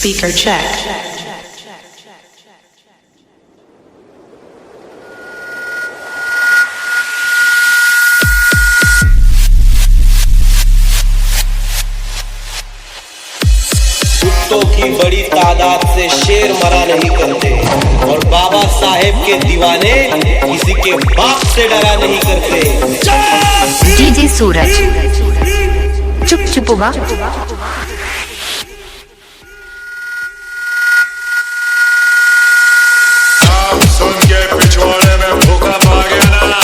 Speaker check. कुत्तों की बड़ी तादाद से शेर मरा नहीं करते और बाबा साहेब के दीवाने किसी के बाप से डरा नहीं करते। डीजे सूरज चुप चुपुगा सुन के पिछवाड़े में भूखा पा गया ना।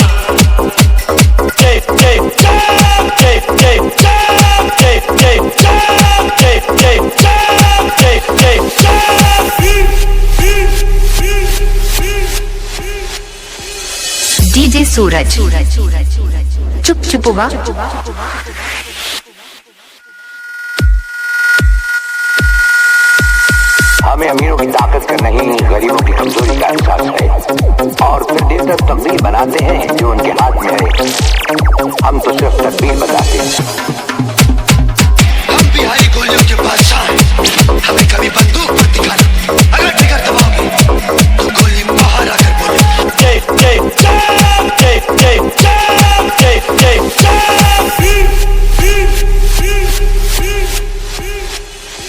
डीजे सूरज चुप चुपुगा हमें अमीरों की ताकत का नहीं, गरीबों की कमजोरी का एहसास है और फिर देवता तकदीर बनाते हैं जो उनके हाथ में है। हम तो सिर्फ तकदीर बताते हैं।